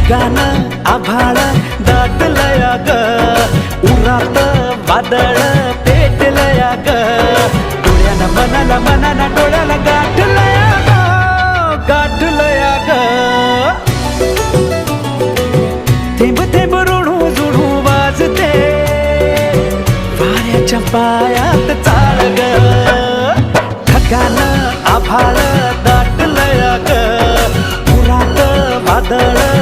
ढगान आभाळ दाटलया ग, उरात वादळ पेटलया ग, डोळ्याला मनाला मनाला डोळ्याला गाठलया ग, गाठलया ग. थेंब थेंब ऋणू जुणू वाजते वाऱ्याच्या पायात चाळ ग, ढगान आभाळ दाटलया ग, उरात वादळ